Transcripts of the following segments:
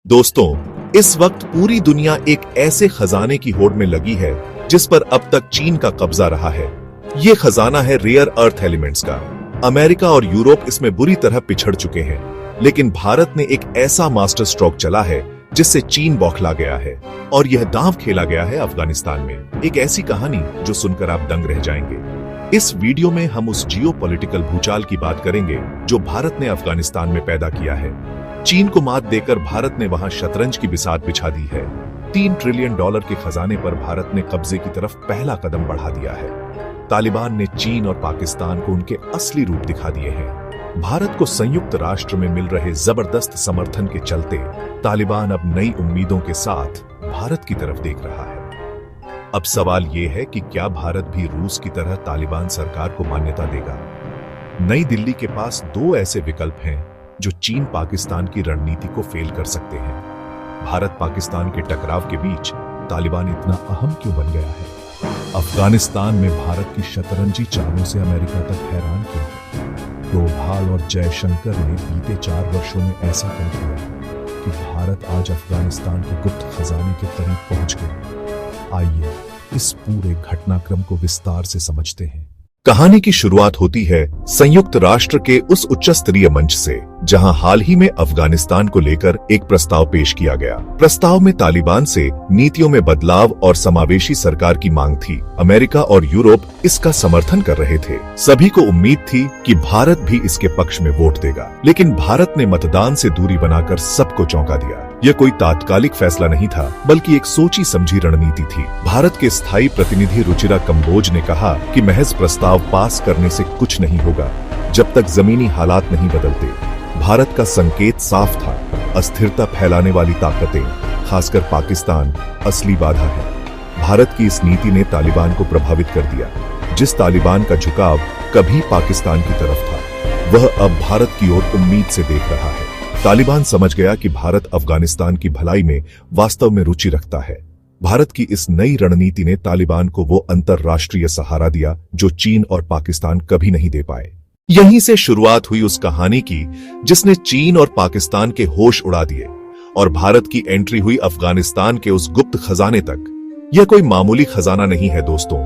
दोस्तों, इस वक्त पूरी दुनिया एक ऐसे खजाने की होड़ में लगी है जिस पर अब तक चीन का कब्जा रहा है। ये खजाना है रेयर अर्थ एलिमेंट्स का। अमेरिका और यूरोप इसमें बुरी तरह पिछड़ चुके हैं, लेकिन भारत ने एक ऐसा मास्टर स्ट्रोक चला है जिससे चीन बौखला गया है और यह दांव खेला गया है अफगानिस्तान में। एक ऐसी कहानी जो सुनकर आप दंग रह जाएंगे। इस वीडियो में हम उस जियोपॉलिटिकल भूचाल की बात करेंगे जो भारत ने अफगानिस्तान में पैदा किया है। चीन को मात देकर भारत ने वहां शतरंज की बिसात बिछा दी है। $3 ट्रिलियन के खजाने पर भारत ने कब्जे की तरफ पहला कदम बढ़ा दिया है। तालिबान ने चीन और पाकिस्तान को उनके असली रूप दिखा दिए हैं। भारत को संयुक्त राष्ट्र में मिल रहे जबरदस्त समर्थन के चलते तालिबान अब नई उम्मीदों के साथ भारत की तरफ देख रहा है। अब सवाल यह है कि क्या भारत भी रूस की तरह तालिबान सरकार को मान्यता देगा? नई दिल्ली के पास दो ऐसे विकल्प हैं जो चीन पाकिस्तान की रणनीति को फेल कर सकते हैं। भारत पाकिस्तान के टकराव के बीच तालिबान इतना अहम क्यों बन गया है? अफगानिस्तान में भारत की शतरंजी चालों से अमेरिका तक हैरान क्यों है? डोभाल और जयशंकर ने बीते 4 वर्षों में ऐसा कर दिया कि भारत आज अफगानिस्तान के गुप्त खजाने के करीब पहुंच गया। आइए इस पूरे घटनाक्रम को विस्तार से समझते हैं। कहानी की शुरुआत होती है संयुक्त राष्ट्र के उस उच्च स्तरीय मंच से जहां हाल ही में अफगानिस्तान को लेकर एक प्रस्ताव पेश किया गया। प्रस्ताव में तालिबान से नीतियों में बदलाव और समावेशी सरकार की मांग थी। अमेरिका और यूरोप इसका समर्थन कर रहे थे। सभी को उम्मीद थी कि भारत भी इसके पक्ष में वोट देगा, लेकिन भारत ने मतदान से दूरी बनाकर सबको चौंका दिया। यह कोई तात्कालिक फैसला नहीं था, बल्कि एक सोची समझी रणनीति थी। भारत के स्थायी प्रतिनिधि रुचिरा कंबोज ने कहा कि महज प्रस्ताव पास करने से कुछ नहीं होगा जब तक जमीनी हालात नहीं बदलते। भारत का संकेत साफ था, अस्थिरता फैलाने वाली ताकतें, खासकर पाकिस्तान, असली बाधा है। भारत की इस नीति ने तालिबान को प्रभावित कर दिया। जिस तालिबान का झुकाव कभी पाकिस्तान की तरफ था, वह अब भारत की ओर उम्मीद से देख रहा है। तालिबान समझ गया कि भारत अफगानिस्तान की भलाई में वास्तव में रुचि रखता है। भारत की इस नई रणनीति ने तालिबान को वो अंतर्राष्ट्रीय सहारा दिया जो चीन और पाकिस्तान कभी नहीं दे पाए। यहीं से शुरुआत हुई उस कहानी की जिसने चीन और पाकिस्तान के होश उड़ा दिए और भारत की एंट्री हुई अफगानिस्तान के उस गुप्त खजाने तक। यह कोई मामूली खजाना नहीं है दोस्तों,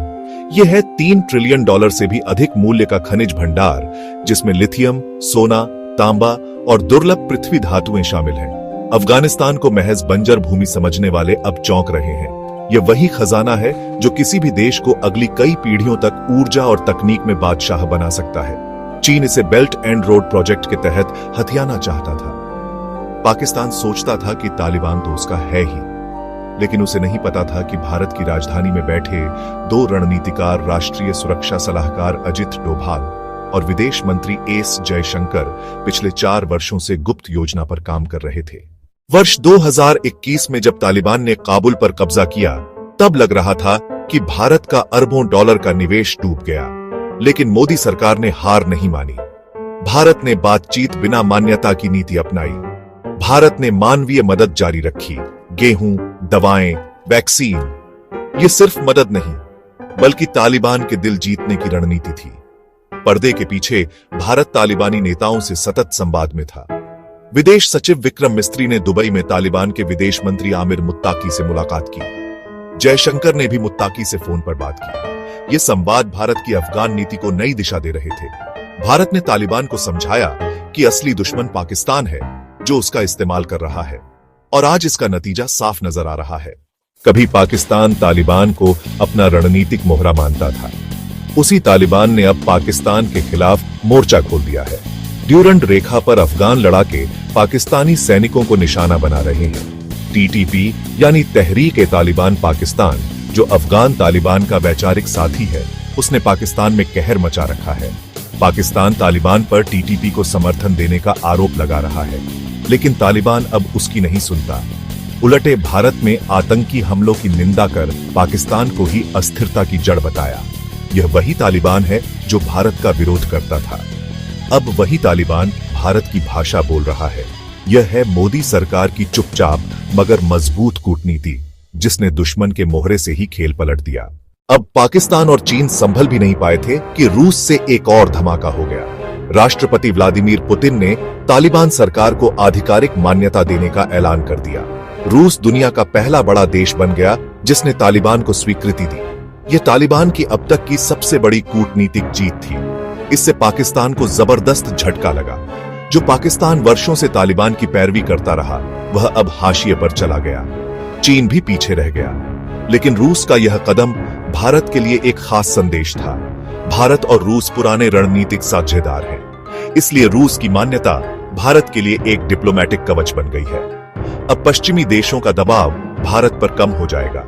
यह है $3 ट्रिलियन से भी अधिक मूल्य का खनिज भंडार जिसमें लिथियम, सोना, तांबा और दुर्लभ पृथ्वी धातुएं शामिल हैं। अफगानिस्तान को महज बंजर भूमि समझने वाले अब चौंक रहे हैं। यह वही खजाना है जो किसी भी देश को अगली कई पीढ़ियों तक ऊर्जा और तकनीक में बादशाह बना सकता है। चीन इसे बेल्ट एंड रोड प्रोजेक्ट के तहत हथियाना चाहता था। पाकिस्तान सोचता था कि तालिबान तो उसका है ही, लेकिन उसे नहीं पता था कि भारत की राजधानी में बैठे दो रणनीतिकार, राष्ट्रीय सुरक्षा सलाहकार अजित डोभाल और विदेश मंत्री एस जयशंकर पिछले 4 वर्षों से गुप्त योजना पर काम कर रहे थे। वर्ष 2021 में जब तालिबान ने काबुल पर कब्जा किया, तब लग रहा था कि भारत का अरबों डॉलर का निवेश डूब गया, लेकिन मोदी सरकार ने हार नहीं मानी। भारत ने बातचीत बिना मान्यता की नीति अपनाई। भारत ने मानवीय मदद जारी रखी। गेहूं, दवाएं, वैक्सीन। ये सिर्फ मदद नहीं, बल्कि तालिबान के दिल जीतने की रणनीति थी। पर्दे के पीछे भारत तालिबानी नेताओं से सतत संवाद में था। विदेश सचिव विक्रम मिस्त्री ने दुबई में तालिबान के विदेश मंत्री आमिर मुत्ताकी से मुलाकात की। जयशंकर ने भी मुत्ताकी से फोन पर बात की। ये संवाद भारत की अफगान नीति को नई दिशा दे रहे थे। भारत ने तालिबान को समझाया कि असली दुश्मन पाकिस्तान है जो उसका इस्तेमाल कर रहा है, और आज इसका नतीजा साफ नजर आ रहा है। कभी पाकिस्तान तालिबान को अपना रणनीतिक मोहरा मानता था, उसी तालिबान ने अब पाकिस्तान के खिलाफ मोर्चा खोल दिया है। ड्यूरंड रेखा पर अफगान लड़ाके पाकिस्तानी सैनिकों को निशाना बना रहे हैं। टीटीपी यानी तहरीक ए तालिबान पाकिस्तान, जो अफगान तालिबान का वैचारिक साथी है, उसने पाकिस्तान में कहर मचा रखा है। पाकिस्तान तालिबान पर टीटीपी को समर्थन देने का आरोप लगा रहा है, लेकिन तालिबान अब उसकी नहीं सुनता। उलटे भारत में आतंकी हमलों की निंदा कर पाकिस्तान को ही अस्थिरता की जड़ बताया। यह वही तालिबान है जो भारत का विरोध करता था। अब वही तालिबान भारत की भाषा बोल रहा है। यह है मोदी सरकार की चुपचाप मगर मजबूत कूटनीति, जिसने दुश्मन के मोहरे से ही खेल पलट दिया। अब पाकिस्तान और चीन संभल भी नहीं पाए थे कि रूस से एक और धमाका हो गया। राष्ट्रपति व्लादिमीर पुतिन ने तालिबान सरकार को आधिकारिक मान्यता देने का ऐलान कर दिया। रूस दुनिया का पहला बड़ा देश बन गया जिसने तालिबान को स्वीकृति दी। यह तालिबान की अब तक की सबसे बड़ी कूटनीतिक जीत थी। इससे पाकिस्तान को जबरदस्त झटका लगा। जो पाकिस्तान वर्षों से तालिबान की पैरवी करता रहा, वह अब हाशिए पर चला गया। चीन भी पीछे रह गया। लेकिन रूस का यह कदम भारत के लिए एक खास संदेश था। भारत और रूस पुराने रणनीतिक साझेदार हैं, इसलिए रूस की मान्यता भारत के लिए एक डिप्लोमेटिक कवच बन गई है। अब पश्चिमी देशों का दबाव भारत पर कम हो जाएगा।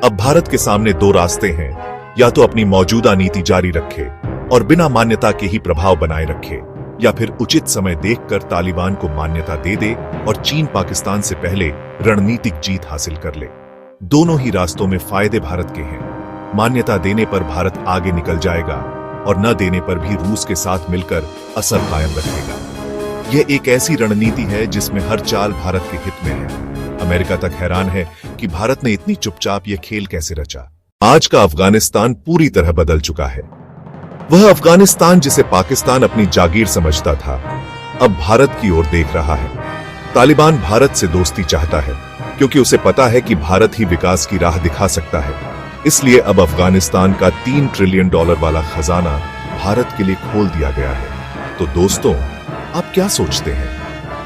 अब भारत के सामने दो रास्ते हैं, या तो अपनी मौजूदा नीति जारी रखे और बिना मान्यता के ही प्रभाव बनाए रखे, या फिर उचित समय देखकर तालिबान को मान्यता दे दे और चीन पाकिस्तान से पहले रणनीतिक जीत हासिल कर ले। दोनों ही रास्तों में फायदे भारत के हैं। मान्यता देने पर भारत आगे निकल जाएगा और न देने पर भी रूस के साथ मिलकर असर कायम रखेगा। यह एक ऐसी रणनीति है जिसमें हर चाल भारत के हित में है। अमेरिका तक हैरान है कि भारत ने इतनी चुपचाप यह खेल कैसे रचा। आज का अफगानिस्तान पूरी तरह बदल चुका है। वह अफगानिस्तान जिसे पाकिस्तान अपनी जागीर समझता था, अब भारत की ओर देख रहा है। तालिबान भारत से दोस्ती चाहता है क्योंकि उसे पता है कि भारत ही विकास की राह दिखा सकता है। इसलिए अब अफगानिस्तान का $3 ट्रिलियन वाला खजाना भारत के लिए खोल दिया गया है। तो दोस्तों, आप क्या सोचते हैं?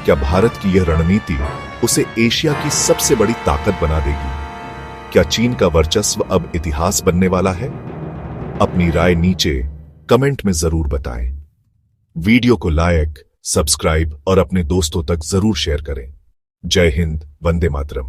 क्या भारत की यह रणनीति उसे एशिया की सबसे बड़ी ताकत बना देगी? क्या चीन का वर्चस्व अब इतिहास बनने वाला है? अपनी राय नीचे कमेंट में जरूर बताएं। वीडियो को लाइक, सब्सक्राइब और अपने दोस्तों तक जरूर शेयर करें। जय हिंद, वंदे मातरम।